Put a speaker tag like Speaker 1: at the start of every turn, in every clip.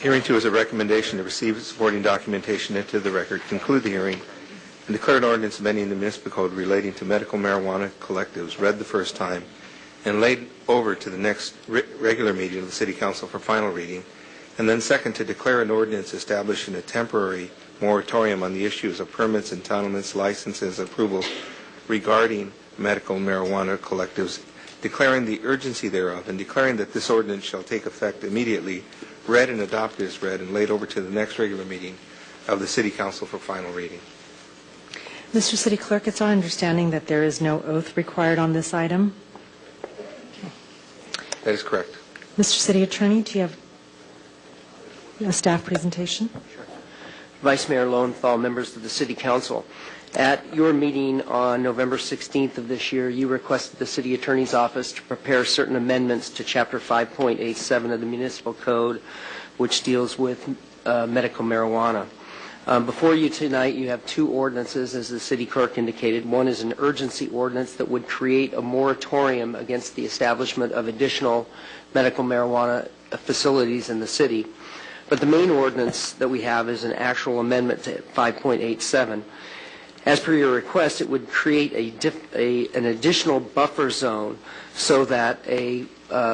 Speaker 1: Hearing 2 is a recommendation to receive supporting documentation into the record, conclude the hearing, and declare an ordinance amending the municipal code relating to medical marijuana collectives read the first time and laid over to the next regular meeting of the City Council for final reading, and then second, to declare an ordinance establishing a temporary moratorium on the issues of permits, entitlements, licenses, approvals regarding medical marijuana collectives, declaring the urgency thereof, and declaring that this ordinance shall take effect immediately, read and adopted as read, and laid over to the next regular meeting of the City Council for final reading.
Speaker 2: Mr. City Clerk, it's our understanding that there is no oath required on this item.
Speaker 1: That is correct.
Speaker 2: Mr. City Attorney, do you have a staff presentation?
Speaker 3: Sure. Vice Mayor Lowenthal, members of the City Council, at your meeting on November 16th of this year, you requested the City Attorney's Office to prepare certain amendments to Chapter 5.87 of the Municipal Code, which deals with medical marijuana. Before you tonight, you have two ordinances, as the City Clerk indicated. One is an urgency ordinance that would create a moratorium against the establishment of additional medical marijuana facilities in the city. But the main ordinance that we have is an actual amendment to 5.87. As per your request, it would create an additional buffer zone so that a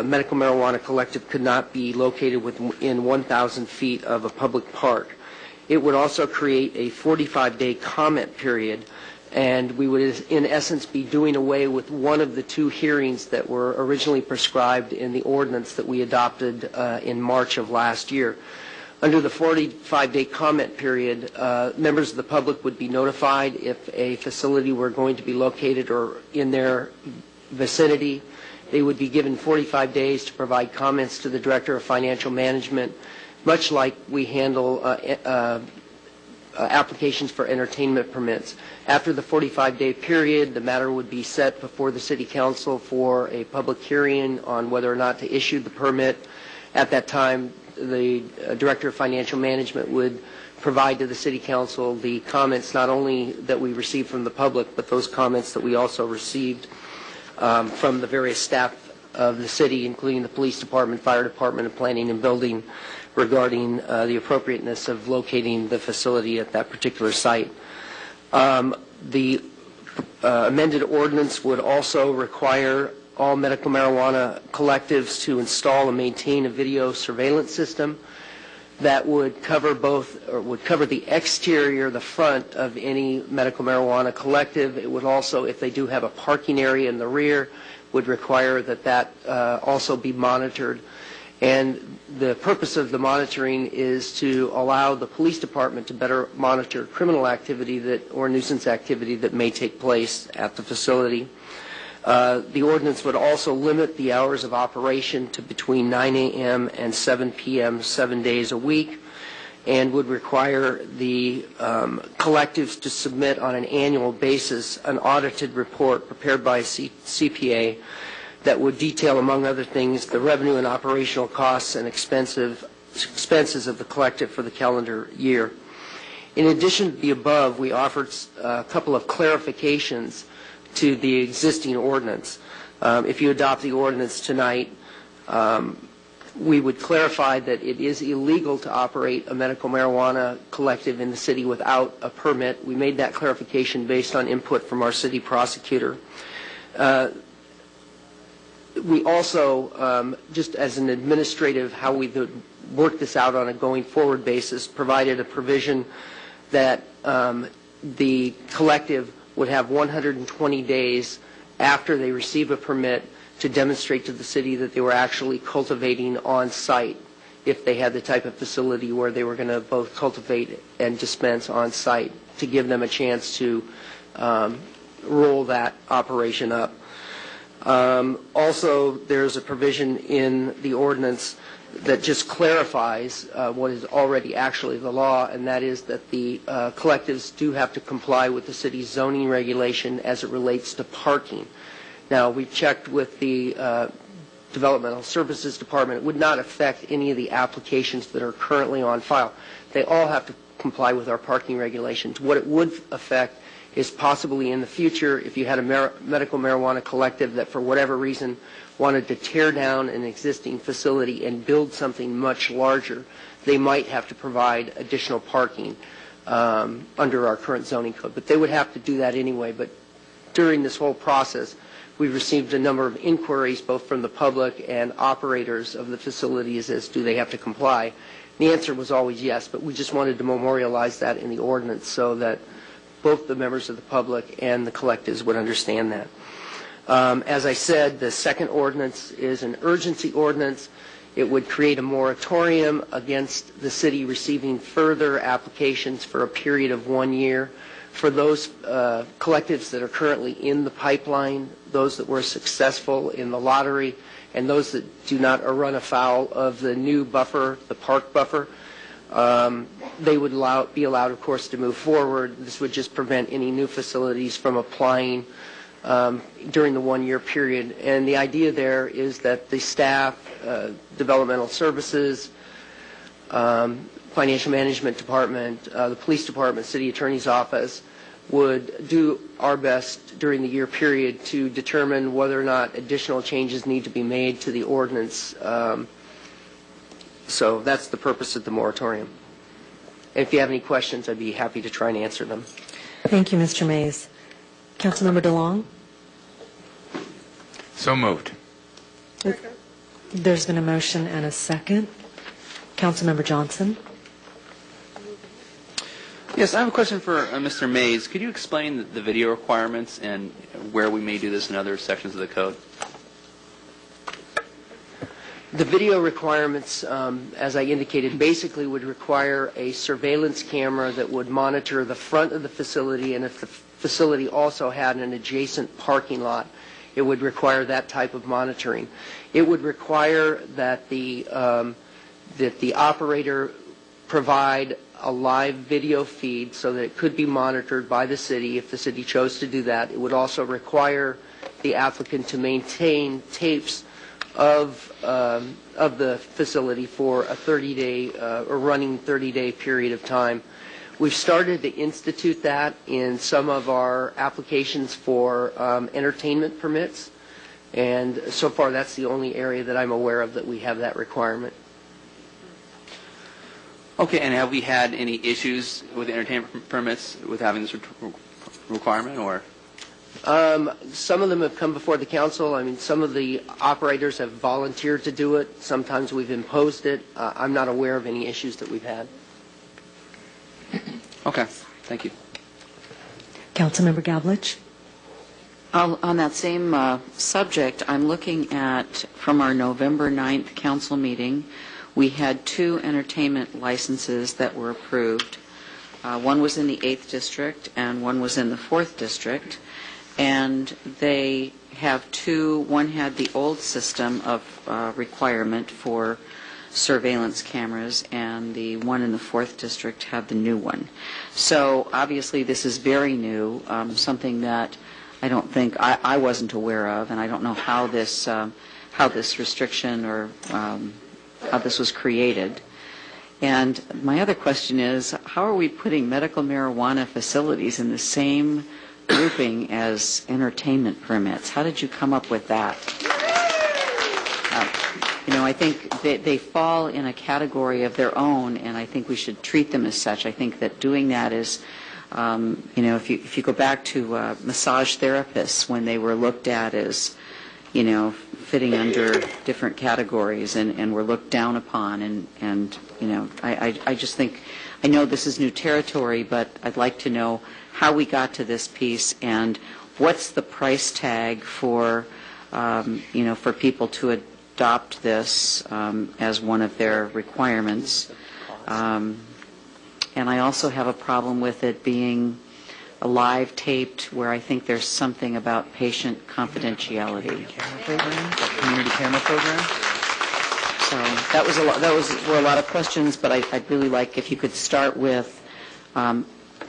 Speaker 3: medical marijuana collective could not be located within 1,000 feet of a public park. It would also create a 45-day comment period, and we would, in essence, be doing away with one of the two hearings that were originally prescribed in the ordinance that we adopted in March of last year. Under the 45-day comment period, members of the public would be notified if a facility were going to be located or in their vicinity. They would be given 45 days to provide comments to the Director of Financial Management, much like we handle applications for entertainment permits. After the 45-day period, the matter would be set before the City Council for a public hearing on whether or not to issue the permit. At that time, the Director of Financial Management would provide to the City Council the comments not only that we received from the public, but those comments that we also received from the various staff of the city, including the Police Department, Fire Department, and Planning and Building, regarding the appropriateness of locating the facility at that particular site. The amended ordinance would also require all medical marijuana collectives to install and maintain a video surveillance system that would cover the exterior, the front of any medical marijuana collective. It would also, if they do have a parking area in the rear, would require that also be monitored. And the purpose of the monitoring is to allow the police department to better monitor criminal activity or nuisance activity that may take place at the facility. The ordinance would also limit the hours of operation to between 9 a.m. and 7 p.m. 7 days a week, and would require the collectives to submit on an annual basis an audited report prepared by a CPA that would detail, among other things, the revenue and operational costs and expenses of the collective for the calendar year. In addition to the above, we offered a couple of clarifications to the existing ordinance. If you adopt the ordinance tonight, we would clarify that it is illegal to operate a medical marijuana collective in the city without a permit. We made that clarification based on input from our city prosecutor. We also, just as an administrative, how we would work this out on a going forward basis, provided a provision that the collective would have 120 days after they receive a permit to demonstrate to the city that they were actually cultivating on site, if they had the type of facility where they were going to both cultivate and dispense on site, to give them a chance to roll that operation up. Also, there's a provision in the ordinance that just clarifies what is already actually the law, and that is that the collectives do have to comply with the city's zoning regulation as it relates to parking. Now, we checked with the Developmental Services Department. It would not affect any of the applications that are currently on file. They all have to comply with our parking regulations. What it would affect is possibly in the future, if you had a medical marijuana collective that for whatever reason wanted to tear down an existing facility and build something much larger, they might have to provide additional parking under our current zoning code. But they would have to do that anyway. But during this whole process, we've received a number of inquiries both from the public and operators of the facilities as do they have to comply. The answer was always yes, but we just wanted to memorialize that in the ordinance so that both the members of the public and the collectives would understand that. As I said, the second ordinance is an urgency ordinance. It would create a moratorium against the city receiving further applications for a period of 1 year. For those collectives that are currently in the pipeline, those that were successful in the lottery, and those that do not run afoul of the new buffer, the park buffer, they would be allowed, of course, to move forward. This would just prevent any new facilities from applying during the 1 year period. And the idea there is that the staff, developmental services, financial management department, the police department, city attorney's office would do our best during the year period to determine whether or not additional changes need to be made to the ordinance. So that's the purpose of the moratorium. And if you have any questions, I'd be happy to try and answer them.
Speaker 2: Thank you, Mr. Mays. Councilmember DeLong?
Speaker 4: So moved.
Speaker 2: There's been a motion and a second. Councilmember Johnson?
Speaker 5: Yes, I have a question for Mr. Mays. Could you explain the video requirements and where we may do this in other sections of the code?
Speaker 3: The video requirements, as I indicated, basically would require a surveillance camera that would monitor the front of the facility, and if the facility also had an adjacent parking lot, it would require that type of monitoring. It would require that the operator provide a live video feed so that it could be monitored by the city if the city chose to do that. It would also require the applicant to maintain tapes of the facility for a 30-day or running 30-day period of time. We've started to institute that in some of our applications for entertainment permits, and so far that's the only area that I'm aware of that we have that requirement.
Speaker 5: Okay, and have we had any issues with entertainment permits with having this requirement, or?
Speaker 3: Some of them have come before the council. I mean, some of the operators have volunteered to do it. Sometimes we've imposed it. I'm not aware of any issues that we've had.
Speaker 5: Okay, thank you.
Speaker 2: Councilmember Gavlich?
Speaker 6: On that same subject, I'm looking at, from our November 9th council meeting, we had 2 entertainment licenses that were approved. One was in the 8th district and one was in the 4th district. And they have one had the old system of requirement for surveillance cameras, and the one in the 4th district had the new one. So obviously this is very new, something that I don't think I wasn't aware of, and I don't know how this restriction or how this was created. And my other question is, how are we putting medical marijuana facilities in the same grouping as entertainment permits? How did you come up with that? I think they fall in a category of their own, and I think we should treat them as such. I think that doing that is, if you go back to massage therapists when they were looked at as, fitting under different categories and were looked down upon, and I just think, I know this is new territory, but I'd like to know how we got to this piece and what's the price tag for, for people to adopt this as one of their requirements. And I also have a problem with it being a live taped where I think there's something about patient confidentiality.
Speaker 4: Community camera program?
Speaker 6: So that were a lot of questions, but I'd really like if you could start with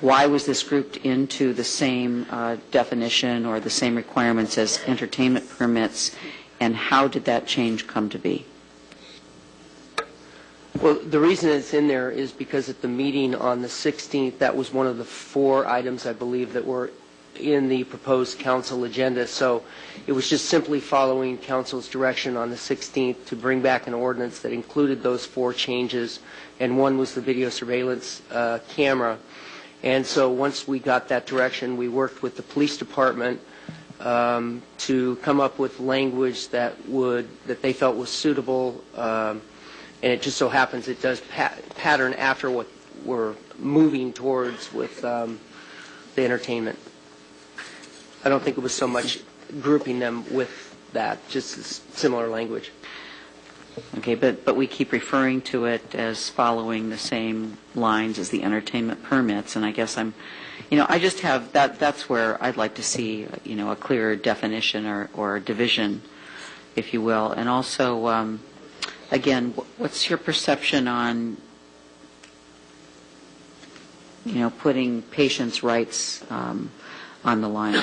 Speaker 6: why was this grouped into the same definition or the same requirements as entertainment permits, and how did that change come to be?
Speaker 3: Well, the reason it's in there is because at the meeting on the 16th, that was one of the 4 items, I believe, that were in the proposed council agenda. So it was just simply following council's direction on the 16th to bring back an ordinance that included those 4 changes, and one was the video surveillance camera. And so once we got that direction, we worked with the police department to come up with language that they felt was suitable. And it just so happens it does pattern after what we're moving towards with the entertainment. I don't think it was so much grouping them with that, just similar language.
Speaker 6: Okay, but we keep referring to it as following the same lines as the entertainment permits, and I guess I just have, that's where I'd like to see, a clearer definition or division, if you will. And also, again, what's your perception on, putting patients' rights on the line,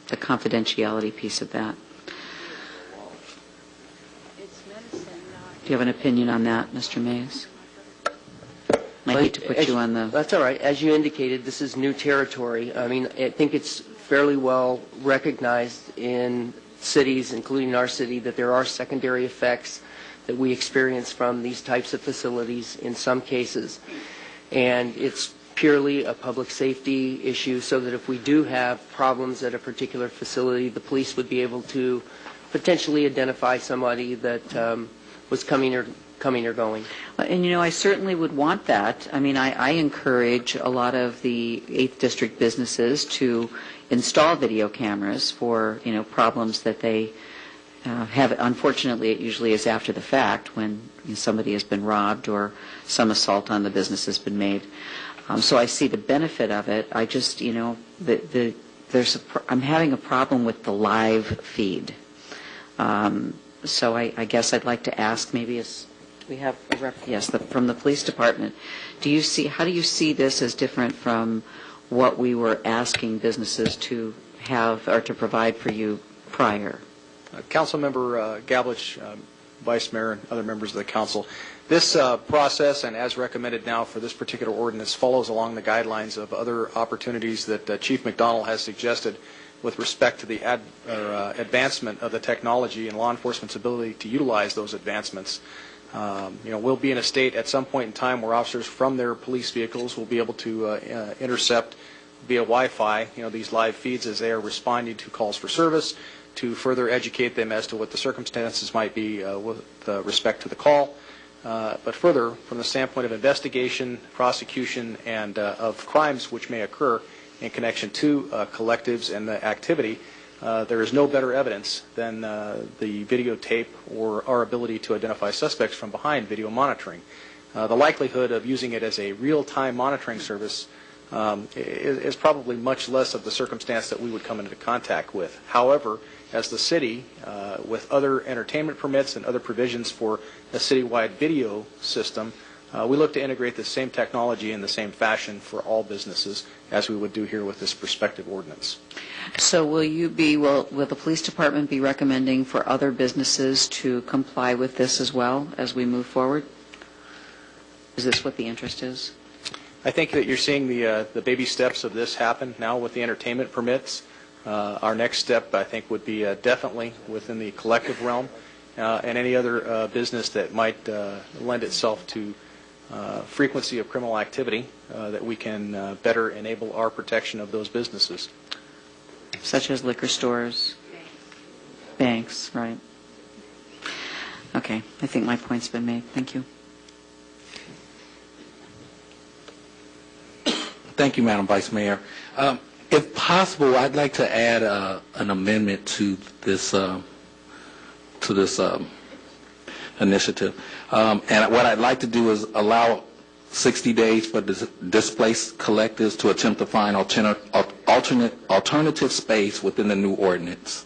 Speaker 6: the confidentiality piece of that? Do you have an opinion on that, Mr. Mays? I hate to put you on the...
Speaker 3: That's all right. As you indicated, this is new territory. I mean, I think it's fairly well recognized in cities, including our city, that there are secondary effects that we experience from these types of facilities in some cases. And it's purely a public safety issue, so that if we do have problems at a particular facility, the police would be able to potentially identify somebody that was coming or going.
Speaker 6: And, I certainly would want that. I mean, I encourage a lot of the 8th District businesses to install video cameras for, problems that they have. Unfortunately, it usually is after the fact when somebody has been robbed or some assault on the business has been made. So I see the benefit of it. I just, I'm having a problem with the live feed. So I guess I'd like to ask, maybe do we have a rep? Yes, from the police department. How do you see this as different from what we were asking businesses to have or to provide for you prior?
Speaker 4: Councilmember Gavlich, Vice Mayor, and other members of the council, this process, and as recommended now for this particular ordinance, follows along the guidelines of other opportunities that Chief McDonald has suggested with respect to the advancement of the technology and law enforcement's ability to utilize those advancements. We'll be in a state at some point in time where officers from their police vehicles will be able to intercept via Wi-Fi, these live feeds as they are responding to calls for service, to further educate them as to what the circumstances might be with respect to the call. But further, from the standpoint of investigation, prosecution, and of crimes which may occur in connection to collectives and the activity, there is no better evidence than the videotape or our ability to identify suspects from behind video monitoring. The likelihood of using it as a real-time monitoring service is probably much less of the circumstance that we would come into contact with. However, as the city, with other entertainment permits and other provisions for a citywide video system, we look to integrate the same technology in the same fashion for all businesses as we would do here with this prospective ordinance.
Speaker 6: So will the police department be recommending for other businesses to comply with this as well as we move forward? Is this what the interest is?
Speaker 4: I think that you're seeing the baby steps of this happen now with the entertainment permits. Our next step, I think, would be definitely within the collective realm and any other business that might lend itself to frequency of criminal activity that we can better enable our protection of those businesses.
Speaker 6: Such as liquor stores, banks, right? Okay, I think my point's been made. Thank you.
Speaker 7: Thank you, Madam Vice Mayor. If possible, I'd like to add an amendment to this initiative. And what I'd like to do is allow 60 days for displaced collectives to attempt to find alternative space within the new ordinance.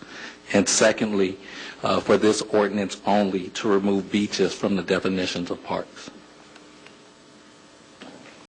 Speaker 7: And secondly, for this ordinance only, to remove beaches from the definitions of parks.